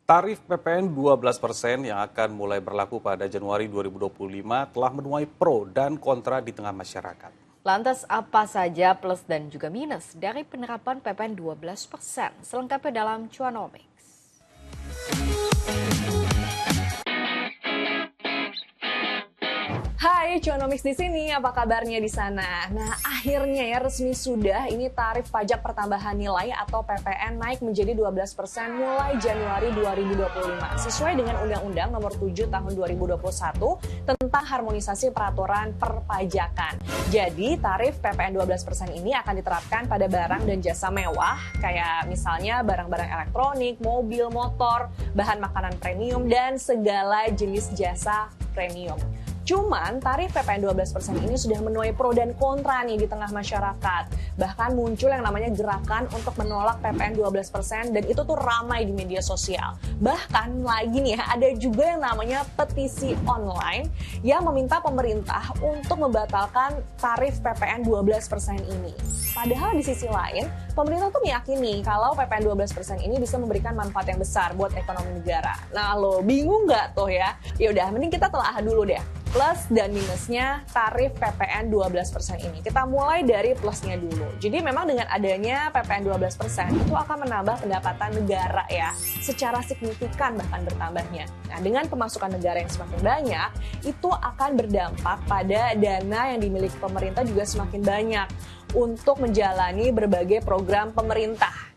Tarif PPN 12% yang akan mulai berlaku pada Januari 2025 telah menuai pro dan kontra di tengah masyarakat. Lantas apa saja plus dan juga minus dari penerapan PPN 12%? Selengkapnya dalam Cuanomics. Hai, Cuanomics di sini. Apa kabarnya di sana? Nah, akhirnya ya resmi sudah ini tarif pajak pertambahan nilai atau PPN naik menjadi 12% mulai Januari 2025 sesuai dengan Undang-Undang Nomor 7 Tahun 2021 tentang harmonisasi peraturan perpajakan. Jadi, tarif PPN 12% ini akan diterapkan pada barang dan jasa mewah kayak misalnya barang-barang elektronik, mobil, motor, bahan makanan premium dan segala jenis jasa premium. Cuman tarif PPN 12% ini sudah menuai pro dan kontra nih di tengah masyarakat. Bahkan muncul yang namanya gerakan untuk menolak PPN 12% dan itu tuh ramai di media sosial. Bahkan lagi nih ya, ada juga yang namanya petisi online yang meminta pemerintah untuk membatalkan tarif PPN 12% ini. Padahal di sisi lain, pemerintah tuh meyakini kalau PPN 12% ini bisa memberikan manfaat yang besar buat ekonomi negara. Nah lo bingung nggak tuh ya? Yaudah, mending kita telah dulu deh plus dan minusnya tarif PPN 12% ini. Kita mulai dari plusnya dulu. Jadi memang dengan adanya PPN 12% itu akan menambah pendapatan negara ya, secara signifikan bahkan bertambahnya. Nah dengan pemasukan negara yang semakin banyak, itu akan berdampak pada dana yang dimiliki pemerintah juga semakin banyak untuk menjalani berbagai program pemerintah.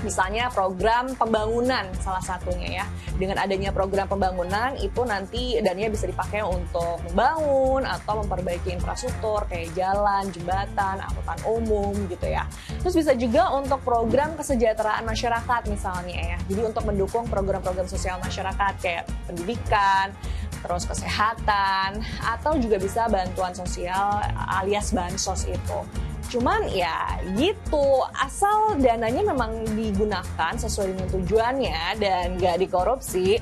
Misalnya program pembangunan salah satunya ya. Dengan adanya program pembangunan itu nanti dananya bisa dipakai untuk membangun atau memperbaiki infrastruktur kayak jalan, jembatan, angkutan umum gitu ya. Terus bisa juga untuk program kesejahteraan masyarakat misalnya ya. Jadi untuk mendukung program-program sosial masyarakat kayak pendidikan, terus kesehatan, atau juga bisa bantuan sosial alias bansos itu. Cuman ya gitu, asal dananya memang digunakan sesuai dengan tujuannya dan gak dikorupsi,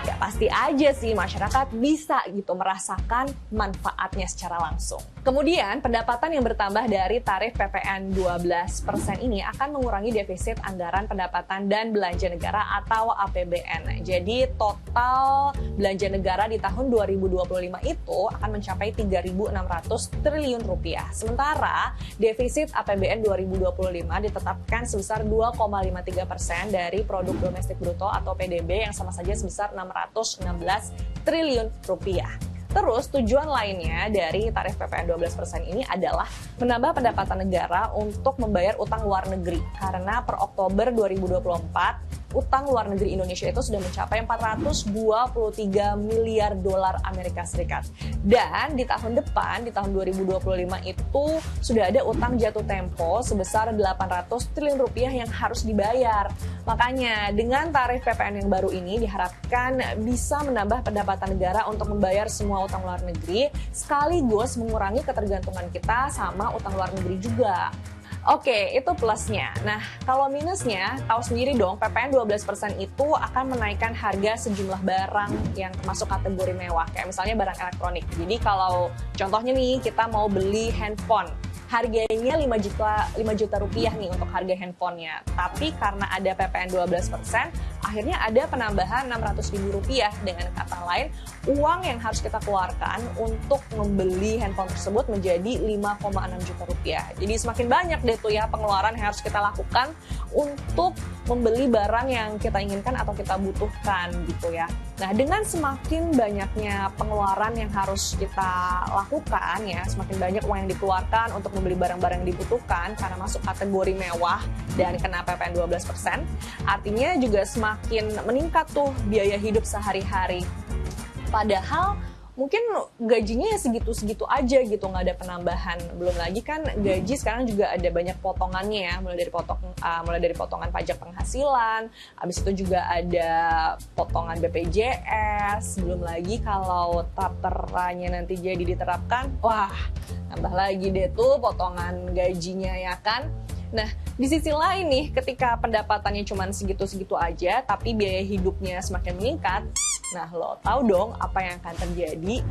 ya pasti aja sih masyarakat bisa gitu merasakan manfaatnya secara langsung. Kemudian pendapatan yang bertambah dari tarif PPN 12% ini akan mengurangi defisit anggaran pendapatan dan belanja negara atau APBN. Jadi total belanja negara di tahun 2025 itu akan mencapai 3.600 triliun rupiah. Sementara defisit APBN 2025 ditetapkan sebesar 2,53% dari produk domestik bruto atau PDB yang sama saja sebesar 616 triliun rupiah. Terus tujuan lainnya dari tarif PPN 12% ini adalah menambah pendapatan negara untuk membayar utang luar negeri. Karena per Oktober 2024, utang luar negeri Indonesia itu sudah mencapai 423 miliar dolar Amerika Serikat. Dan di tahun depan, di tahun 2025 itu sudah ada utang jatuh tempo sebesar 800 triliun rupiah yang harus dibayar. Makanya dengan tarif PPN yang baru ini diharapkan bisa menambah pendapatan negara untuk membayar semua utang luar negeri sekaligus mengurangi ketergantungan kita sama utang luar negeri juga. Oke, itu plusnya. Nah, kalau minusnya, tahu sendiri dong, PPN 12% itu akan menaikkan harga sejumlah barang yang termasuk kategori mewah, kayak misalnya barang elektronik. Jadi kalau contohnya nih, kita mau beli handphone, harganya 5 juta rupiah nih untuk harga handphonenya. Tapi karena ada PPN 12%, akhirnya ada penambahan 600 ribu rupiah. Dengan kata lain, uang yang harus kita keluarkan untuk membeli handphone tersebut menjadi 5,6 juta rupiah. Jadi semakin banyak deh tuh ya pengeluaran yang harus kita lakukan untuk membeli barang yang kita inginkan atau kita butuhkan gitu ya. Nah, dengan semakin banyaknya pengeluaran yang harus kita lakukan ya, semakin banyak uang yang dikeluarkan untuk membeli barang-barang yang dibutuhkan karena masuk kategori mewah dan kena PPN 12%, artinya juga semakin meningkat tuh biaya hidup sehari-hari. Padahal mungkin gajinya ya segitu-segitu aja gitu, nggak ada penambahan. Belum lagi kan gaji sekarang juga ada banyak potongannya ya, mulai dari potongan pajak penghasilan, habis itu juga ada potongan BPJS, belum lagi kalau tapteranya nanti jadi diterapkan, wah nambah lagi deh tuh potongan gajinya ya kan. Nah, di sisi lain nih, ketika pendapatannya cuma segitu-segitu aja, tapi biaya hidupnya semakin meningkat, nah lo tahu dong apa yang akan terjadi?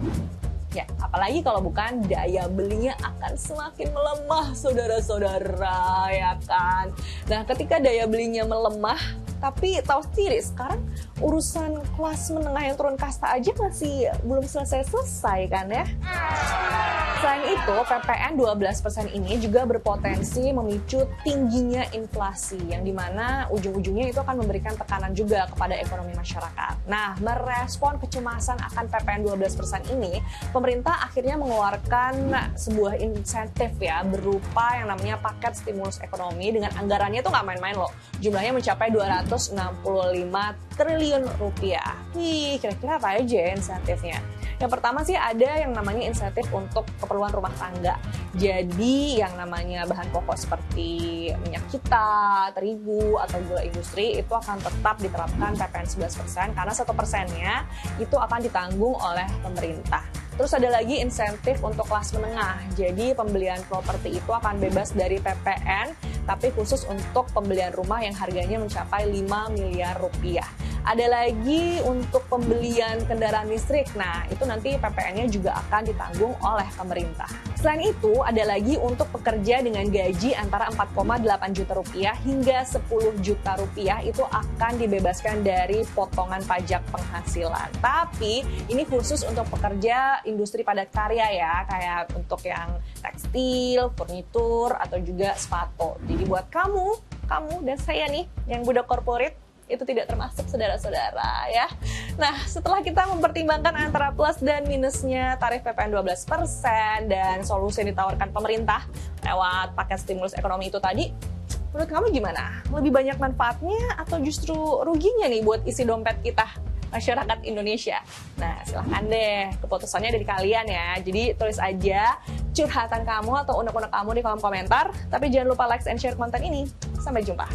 Ya, apalagi kalau bukan daya belinya akan semakin melemah, saudara-saudara, ya kan? Nah, ketika daya belinya melemah, Tapi tahu sendiri sekarang urusan kelas menengah yang turun kasta aja masih belum selesai-selesai kan ya. Selain itu, PPN 12% ini juga berpotensi memicu tingginya inflasi, yang dimana ujung-ujungnya itu akan memberikan tekanan juga kepada ekonomi masyarakat. Nah, merespon kecemasan akan PPN 12% ini, pemerintah akhirnya mengeluarkan sebuah insentif ya, berupa yang namanya paket stimulus ekonomi dengan anggarannya itu nggak main-main loh. Jumlahnya mencapai 265 triliun rupiah. Kira-kira apa aja ya insentifnya? Yang pertama sih ada yang namanya insentif untuk keperluan rumah tangga. Jadi yang namanya bahan pokok seperti minyak kita, terigu, atau gula industri itu akan tetap diterapkan PPN 11% karena 1%-nya itu akan ditanggung oleh pemerintah. Terus ada lagi insentif untuk kelas menengah. Jadi pembelian properti itu akan bebas dari PPN, tapi khusus untuk pembelian rumah yang harganya mencapai 5 miliar rupiah. Ada lagi untuk pembelian kendaraan listrik. Nah, itu nanti PPN-nya juga akan ditanggung oleh pemerintah. Selain itu, ada lagi untuk pekerja dengan gaji antara 4,8 juta rupiah hingga 10 juta rupiah itu akan dibebaskan dari potongan pajak penghasilan. Tapi ini khusus untuk pekerja industri padat karya ya, kayak untuk yang tekstil, furnitur, atau juga sepatu. Jadi buat kamu dan saya nih yang budak korporat, itu tidak termasuk saudara-saudara ya. Nah, setelah kita mempertimbangkan antara plus dan minusnya tarif PPN 12% dan solusi yang ditawarkan pemerintah lewat paket stimulus ekonomi itu tadi, menurut kamu gimana? Lebih banyak manfaatnya atau justru ruginya nih buat isi dompet kita, masyarakat Indonesia? Nah, silahkan deh, keputusannya dari kalian ya. Jadi tulis aja curhatan kamu atau unek-unek kamu di kolom komentar. Tapi jangan lupa like and share konten ini. Sampai jumpa.